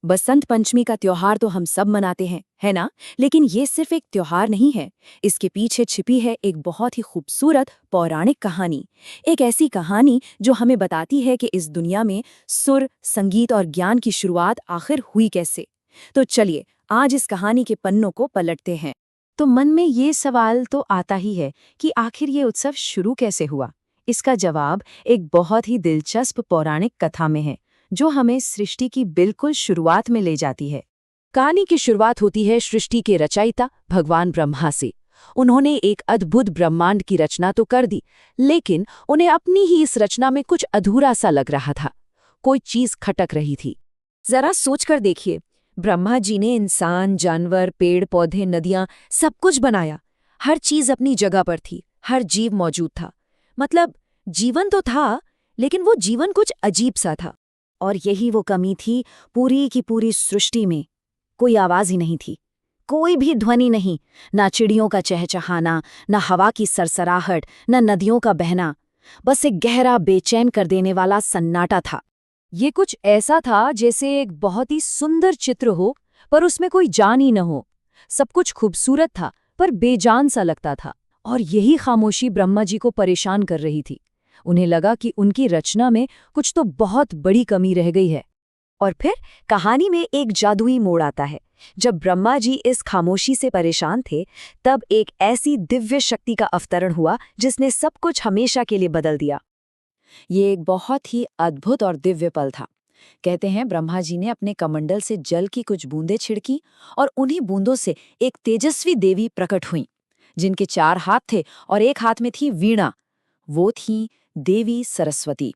बसंत पंचमी का त्योहार तो हम सब मनाते हैं, है ना? लेकिन ये सिर्फ एक त्योहार नहीं है। इसके पीछे छिपी है एक बहुत ही खूबसूरत पौराणिक कहानी। एक ऐसी कहानी जो हमें बताती है कि इस दुनिया में सुर, संगीत और ज्ञान की शुरुआत आखिर हुई कैसे। तो चलिए, आज इस कहानी के पन्नों को पलटते हैं। तो मन में ये सवाल तो आता ही है कि आखिर ये उत्सव शुरू कैसे हुआ। इसका जवाब एक बहुत ही दिलचस्प पौराणिक कथा में है, जो हमें सृष्टि की बिल्कुल शुरुआत में ले जाती है। कहानी की शुरुआत होती है सृष्टि के रचयिता भगवान ब्रह्मा से। उन्होंने एक अद्भुत ब्रह्मांड की रचना तो कर दी, लेकिन उन्हें अपनी ही इस रचना में कुछ अधूरा सा लग रहा था। कोई चीज खटक रही थी। जरा सोचकर देखिए, ब्रह्मा जी ने इंसान, जानवर, पेड़ पौधे, नदियां सब कुछ बनाया। हर चीज अपनी जगह पर थी, हर जीव मौजूद था। मतलब जीवन तो था, लेकिन वो जीवन कुछ अजीब सा था। और यही वो कमी थी पूरी की पूरी सृष्टि में। कोई आवाज ही नहीं थी, कोई भी ध्वनि नहीं। ना चिड़ियों का चहचहाना, ना हवा की सरसराहट, ना नदियों का बहना। बस एक गहरा, बेचैन कर देने वाला सन्नाटा था। ये कुछ ऐसा था जैसे एक बहुत ही सुंदर चित्र हो, पर उसमें कोई जान ही न हो। सब कुछ खूबसूरत था, पर बेजान सा लगता था। और यही खामोशी ब्रह्मा जी को परेशान कर रही थी। उन्हें लगा कि उनकी रचना में कुछ तो बहुत बड़ी कमी रह गई है। और फिर कहानी में एक जादुई मोड़ आता है। जब ब्रह्मा जी इस खामोशी से परेशान थे, तब एक ऐसी दिव्य शक्ति का अवतरण हुआ जिसने सब कुछ हमेशा के लिए बदल दिया। ये एक बहुत ही अद्भुत और दिव्य पल था। कहते हैं ब्रह्मा जी ने अपने कमंडल से जल की कुछ बूंदें छिड़की, और उन्हीं बूंदों से एक तेजस्वी देवी प्रकट हुईं, जिनके 4 हाथ थे और एक हाथ में थी वीणा। वो थी देवी सरस्वती।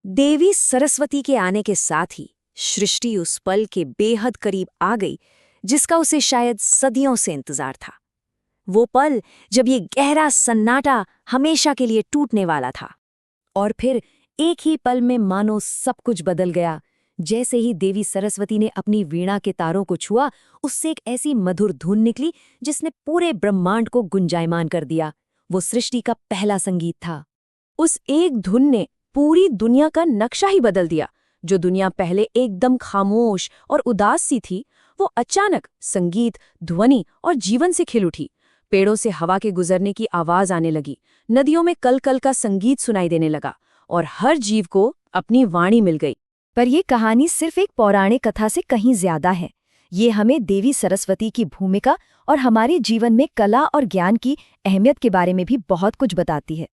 देवी सरस्वती के आने के साथ ही सृष्टि उस पल के बेहद करीब आ गई, जिसका उसे शायद सदियों से इंतजार था। वो पल जब ये गहरा सन्नाटा हमेशा के लिए टूटने वाला था। और फिर एक ही पल में मानो सब कुछ बदल गया। जैसे ही देवी सरस्वती ने अपनी वीणा के तारों को छुआ, उससे एक ऐसी मधुर धुन निकली जिसने पूरे ब्रह्मांड को गुंजायमान कर दिया। वो सृष्टि का पहला संगीत था। उस एक धुन ने पूरी दुनिया का नक्शा ही बदल दिया। जो दुनिया पहले एकदम खामोश और उदास सी थी, वो अचानक संगीत, ध्वनि और जीवन से खिल उठी। पेड़ों से हवा के गुजरने की आवाज आने लगी, नदियों में कल-कल का संगीत सुनाई देने लगा, और हर जीव को अपनी वाणी मिल गई। पर यह कहानी सिर्फ एक पौराणिक कथा से कहीं ज्यादा है। ये हमें देवी सरस्वती की भूमिका और हमारे जीवन में कला और ज्ञान की अहमियत के बारे में भी बहुत कुछ बताती है।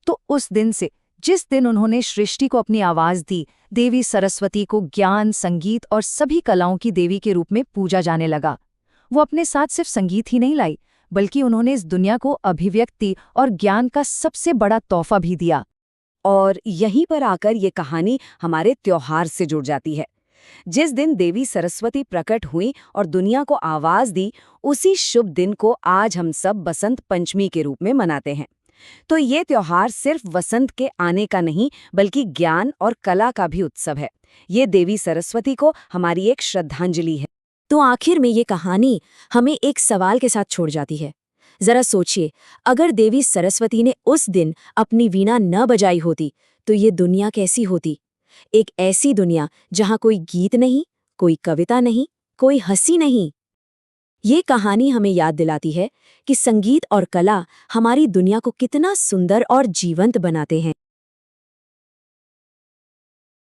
तो उस दिन से, जिस दिन उन्होंने सृष्टि को अपनी आवाज दी, देवी सरस्वती को ज्ञान, संगीत और सभी कलाओं की देवी के रूप में पूजा जाने लगा। वो अपने साथ सिर्फ संगीत ही नहीं लाई, बल्कि उन्होंने इस दुनिया को अभिव्यक्ति और ज्ञान का सबसे बड़ा तोहफा भी दिया। और यहीं पर आकर ये कहानी हमारे त्योहार से जुड़ जाती है। जिस दिन देवी सरस्वती प्रकट हुई और दुनिया को आवाज दी, उसी शुभ दिन को आज हम सब बसंत पंचमी के रूप में मनाते हैं। तो ये त्योहार सिर्फ वसंत के आने का नहीं, बल्कि ज्ञान और कला का भी उत्सव है। ये देवी सरस्वती को हमारी एक श्रद्धांजलि है। तो आखिर में ये कहानी हमें एक सवाल के साथ छोड़ जाती है। जरा सोचिए, अगर देवी सरस्वती ने उस दिन अपनी वीणा न बजाई होती, तो ये दुनिया कैसी होती? एक ऐसी दुनिया जहाँ कोई गीत नहीं, कोई कविता नहीं, कोई हंसी नहीं। ये कहानी हमें याद दिलाती है कि संगीत और कला हमारी दुनिया को कितना सुंदर और जीवंत बनाते हैं।